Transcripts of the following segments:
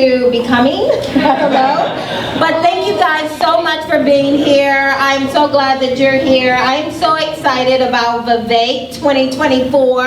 to be coming. I don't know. But thank you guys so much for being here. I'm so glad that you're here. I'm so excited about Vivek 2024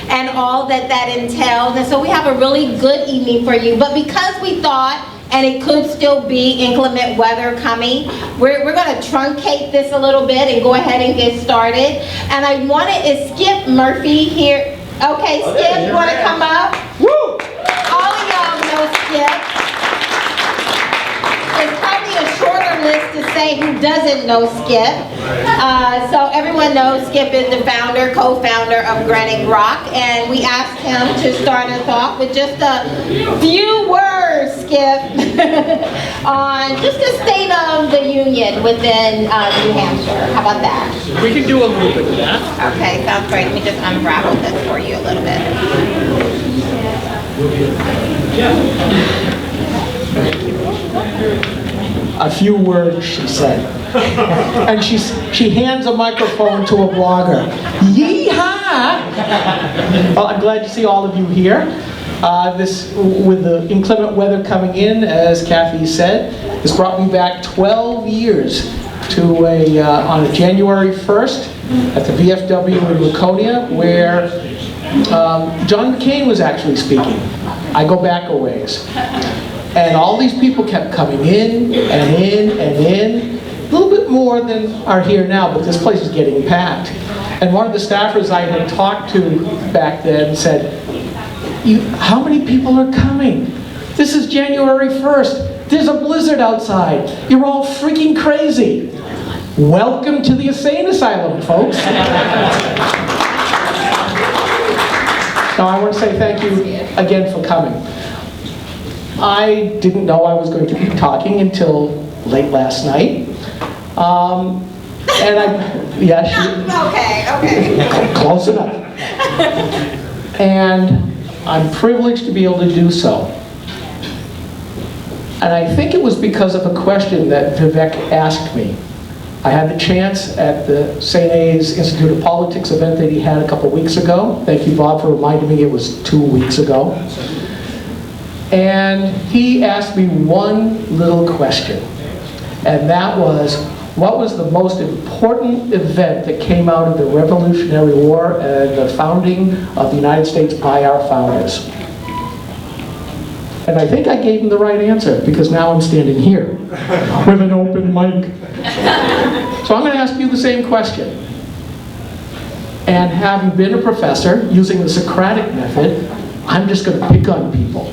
and all that that entails. And so we have a really good evening for you. But because we thought, and it could still be inclement weather coming, we're going to truncate this a little bit and go ahead and get started. And I wanted, is Skip Murphy here? Okay, Skip, you want to come up? Woo! All of y'all know Skip. It's probably a shorter list to say who doesn't know Skip. So everyone knows Skip is the founder, co-founder of Granite Rock, and we asked him to start us off with just a few words, Skip, on just the state of the union within New Hampshire. How about that? We can do a little bit of that. Okay, sounds great. Let me just unravel this for you a little bit. A few words, she said. And she hands a microphone to a blogger. Yeehaw! Well, I'm glad to see all of you here. This, with the inclement weather coming in, as Kathy said, has brought me back 12 years to on a January 1st at the VFW in Laconia, where John McCain was actually speaking. I go back a ways. And all these people kept coming in and in and in. A little bit more than are here now, but this place is getting packed. And one of the staffers I had talked to back then said, how many people are coming? This is January 1st. There's a blizzard outside. You're all freaking crazy. Welcome to the insane asylum, folks. Now I want to say thank you again for coming. I didn't know I was going to be talking until late last night. And okay. Close enough. And I'm privileged to be able to do so. And I think it was because of a question that Vivek asked me. I had the chance at the St. A's Institute of Politics event that he had a couple weeks ago. Thank you, Bob, for reminding me it was 2 weeks ago. And he asked me one little question, and that was, what was the most important event that came out of the Revolutionary War and the founding of the United States by our founders? And I think I gave him the right answer, because now I'm standing here with an open mic. So I'm going to ask you the same question. And having been a professor, using the Socratic method, I'm just going to pick on people.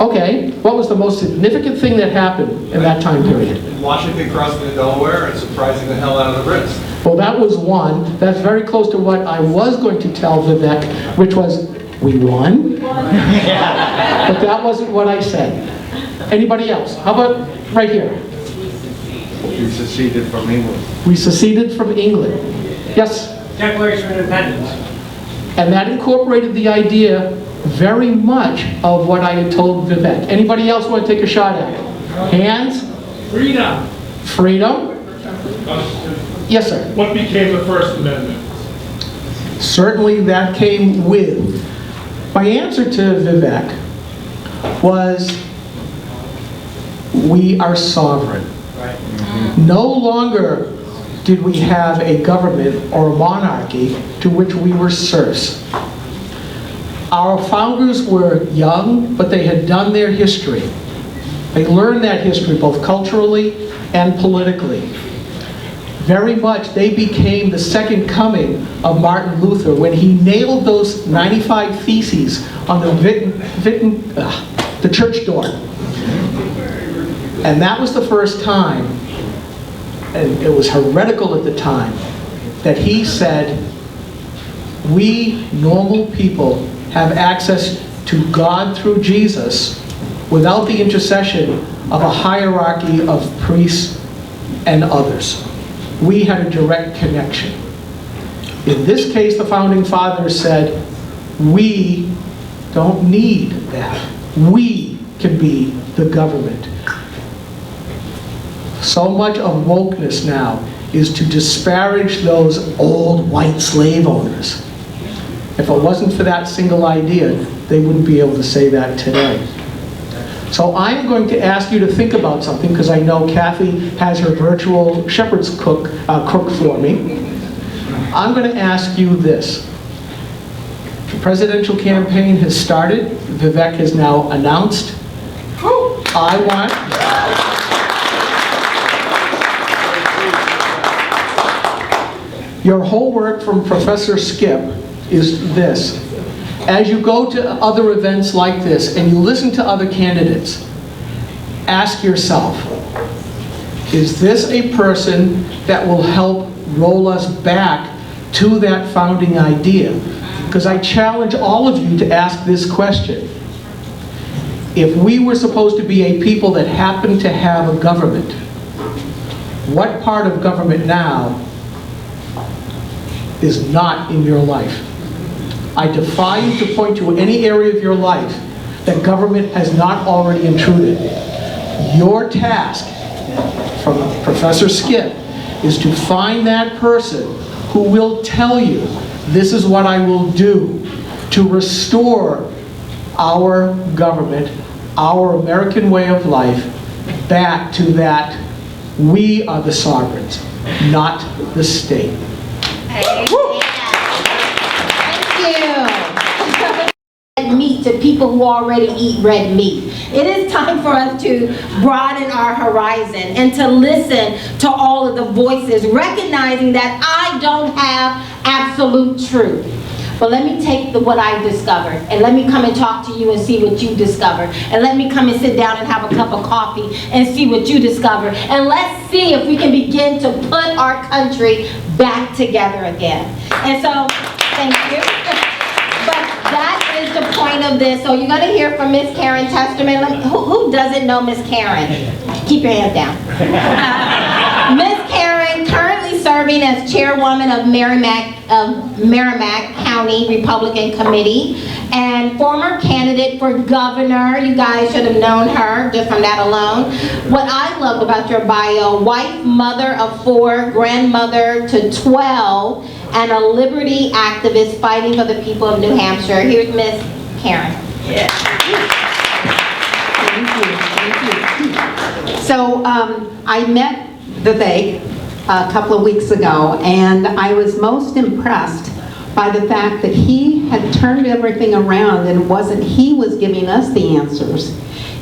Okay, what was the most significant thing that happened in that time period? Washington crossing the Delaware and surprising the hell out of the Brits. Well, that was one. That's very close to what I was going to tell Vivek, which was, we won? But that wasn't what I said. Anybody else? How about right here? We seceded from England. We seceded from England. Yes? Declaration of Independence. And that incorporated the idea very much of what I had told Vivek. Anybody else want to take a shot at it? Hands? Freedom. Freedom? Yes, sir. What became the First Amendment? Certainly that came with. My answer to Vivek was, we are sovereign. Right. No longer did we have a government or a monarchy to which we were serfs. Our founders were young, but they had done their history. They learned that history both culturally and politically. Very much, they became the second coming of Martin Luther when he nailed those 95 theses on the church door. And that was the first time, and it was heretical at the time, that he said, we normal people have access to God through Jesus without the intercession of a hierarchy of priests and others. We had a direct connection. In this case, the Founding Fathers said, we don't need that. We can be the government. So much of wokeness now is to disparage those old white slave owners. If it wasn't for that single idea, they wouldn't be able to say that today. So I'm going to ask you to think about something, because I know Kathy has her virtual shepherd's cook for me. I'm going to ask you this. The presidential campaign has started. Vivek has now announced. I want your homework from Professor Skip is this. As you go to other events like this and you listen to other candidates, ask yourself, is this a person that will help roll us back to that founding idea? Because I challenge all of you to ask this question. If we were supposed to be a people that happen to have a government, what part of government now is not in your life? I defy you to point to any area of your life that government has not already intruded. Your task from Professor Skip is to find that person who will tell you, this is what I will do to restore our government, our American way of life, back to that we are the sovereigns, not the state. Thank you. Meat to people who already eat red meat. It is time for us to broaden our horizon and to listen to all of the voices, recognizing that I don't have absolute truth. But let me take what I discovered, and let me come and talk to you and see what you discovered. And let me come and sit down and have a cup of coffee and see what you discovered. And let's see if we can begin to put our country back together again. And so, thank you. But that is the point of this. So you're going to hear from Miss Karen Testerman. Who doesn't know Miss Karen? Keep your hands down. Miss Karen, currently serving as chairwoman of Merrimack County Republican Committee and former candidate for governor. You guys should have known her just from that alone. What I loved about your bio, wife, mother of 4, grandmother to 12, and a liberty activist fighting for the people of New Hampshire. Here's Miss Karen. Yeah. Thank you. So I met Vivek a couple of weeks ago, and I was most impressed by the fact that he had turned everything around, and it wasn't he was giving us the answers.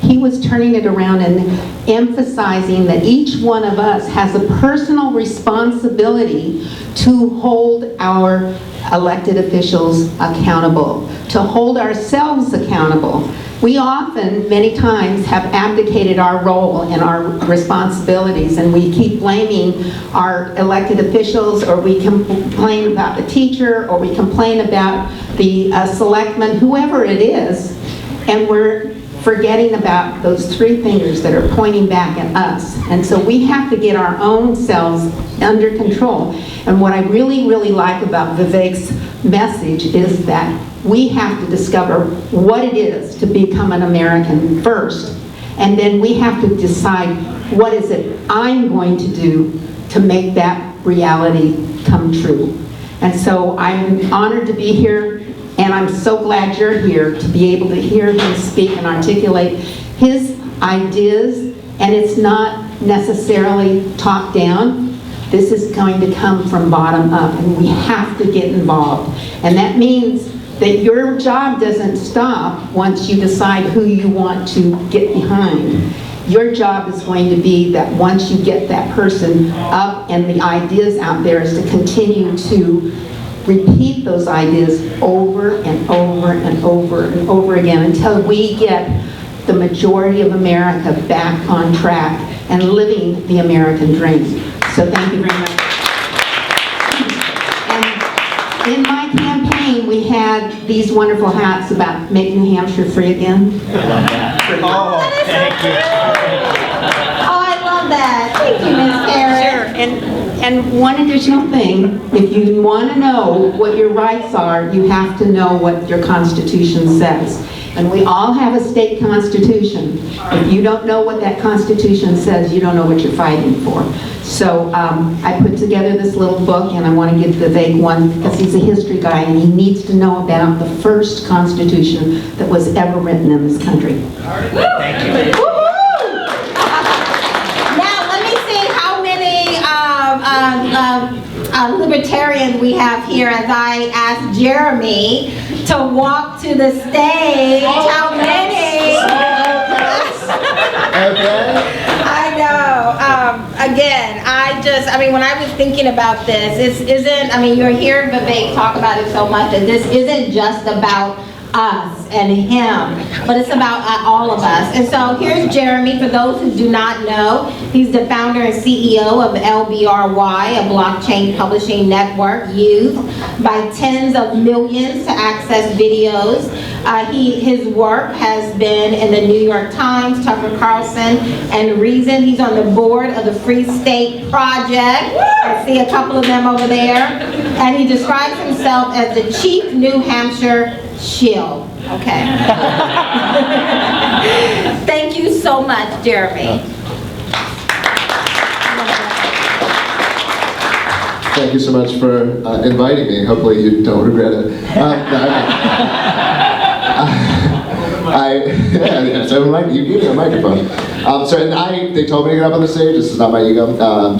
He was turning it around and emphasizing that each one of us has a personal responsibility to hold our elected officials accountable, to hold ourselves accountable. We often, many times, have abdicated our role and our responsibilities, and we keep blaming our elected officials, or we complain about the teacher, or we complain about the selectman, whoever it is, and we're forgetting about those 3 fingers that are pointing back at us. And so we have to get our own selves under control. And what I really, really like about Vivek's message is that we have to discover what it is to become an American first. And then we have to decide, what is it I'm going to do to make that reality come true. And so I'm honored to be here. And I'm so glad you're here to be able to hear him speak and articulate his ideas. And it's not necessarily top down. This is going to come from bottom up, and we have to get involved. And that means that your job doesn't stop once you decide who you want to get behind. Your job is going to be that once you get that person up and the ideas out there, is to continue to repeat those ideas over and over and over and over again until we get the majority of America back on track and living the American dream. So thank you very much. And in my campaign, we had these wonderful hats about Make New Hampshire Free Again. Oh, thank you. Oh, I love that. Thank you, Miss Karen. Sure. And one additional thing, if you want to know what your rights are, you have to know what your Constitution says. And we all have a state constitution. If you don't know what that constitution says, you don't know what you're fighting for. So I put together this little book, and I want to give Vivek one because he's a history guy and he needs to know about the first constitution that was ever written in this country. Thank you. Now, let me see how many libertarians we have here as I ask Jeremy to walk to the stage. How many? I know. Again, when I was thinking about this, you're hearing Vivek talk about it so much, that this isn't just about us and him, but it's about all of us. And so here's Jeremy. For those who do not know, he's the founder and CEO of LBRY, a blockchain publishing network used by tens of millions to access videos. His work has been in the New York Times, Tucker Carlson, and Reason. He's on the board of the Free State Project. I see a couple of them over there. And he describes himself as the Chief New Hampshire Shield. Okay. Thank you so much, Jeremy. Thank you so much for inviting me. Hopefully you don't regret it. You gave me a microphone. They told me to get up on the stage. This is not my ego. My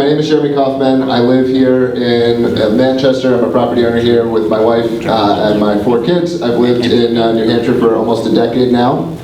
name is Jeremy Kauffman. I live here in Manchester. I'm a property owner here with my wife and my 4 kids. I've lived in New Hampshire for almost a decade now.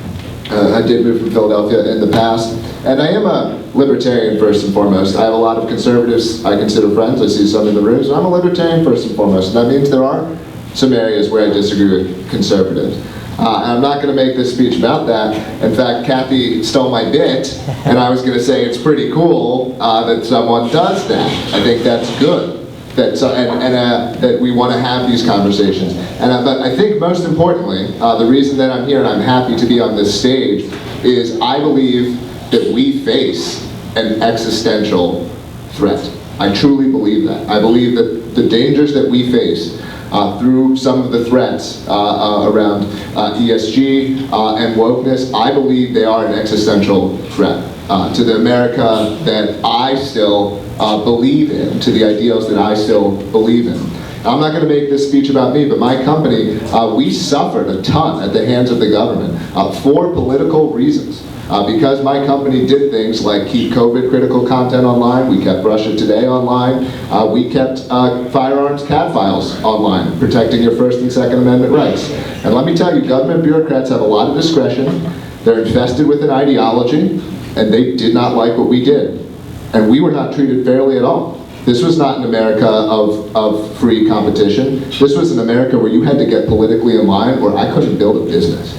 I did move from Philadelphia in the past. And I am a libertarian first and foremost. I have a lot of conservatives I consider friends. I see some in the room. So I'm a libertarian first and foremost. And that means there are some areas where I disagree with conservatives. And I'm not going to make this speech about that. In fact, Kathy stole my bit, and I was going to say it's pretty cool that someone does that. I think that's good, that we want to have these conversations. But I think most importantly, the reason that I'm here and I'm happy to be on this stage is I believe that we face an existential threat. I truly believe that. I believe that the dangers that we face through some of the threats around ESG and wokeness, I believe they are an existential threat to the America that I still believe in, to the ideals that I still believe in. I'm not going to make this speech about me, but my company, we suffered a ton at the hands of the government for political reasons. Because my company did things like keep COVID critical content online, we kept Russia Today online, we kept firearms CAD files online, protecting your First and Second Amendment rights. And let me tell you, government bureaucrats have a lot of discretion, they're infested with an ideology, and they did not like what we did. And we were not treated fairly at all. This was not an America of free competition. This was an America where you had to get politically in line, where I couldn't build a business.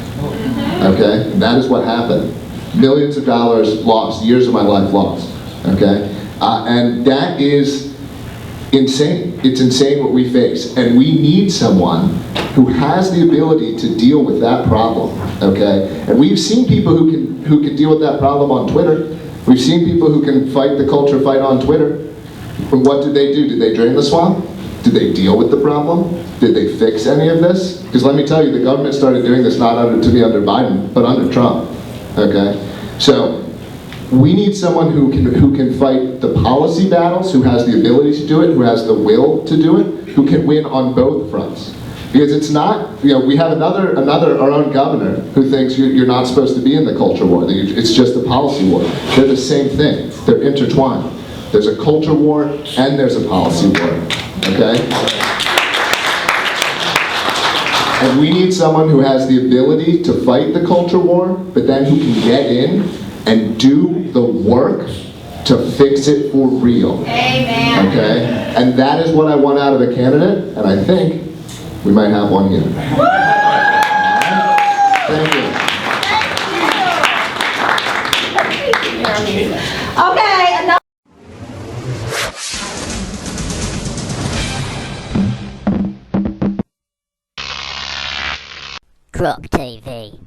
Okay? And that is what happened. Millions of dollars lost, years of my life lost, okay? And that is insane. It's insane what we face. And we need someone who has the ability to deal with that problem, okay? And we've seen people who can deal with that problem on Twitter. We've seen people who can fight the culture fight on Twitter. And what did they do? Did they drain the swamp? Did they deal with the problem? Did they fix any of this? Because let me tell you, the government started doing this not under Biden, but under Trump. Okay, so we need someone who can fight the policy battles, who has the ability to do it, who has the will to do it, who can win on both fronts. Because it's not, we have our own governor who thinks you're not supposed to be in the culture war. It's just a policy war. They're the same thing. They're intertwined. There's a culture war and there's a policy war. Okay. And we need someone who has the ability to fight the culture war, but then who can get in and do the work to fix it for real. Amen. Okay? And that is what I want out of a candidate, and I think we might have one here. Thank you. Okay, enough. Croc TV.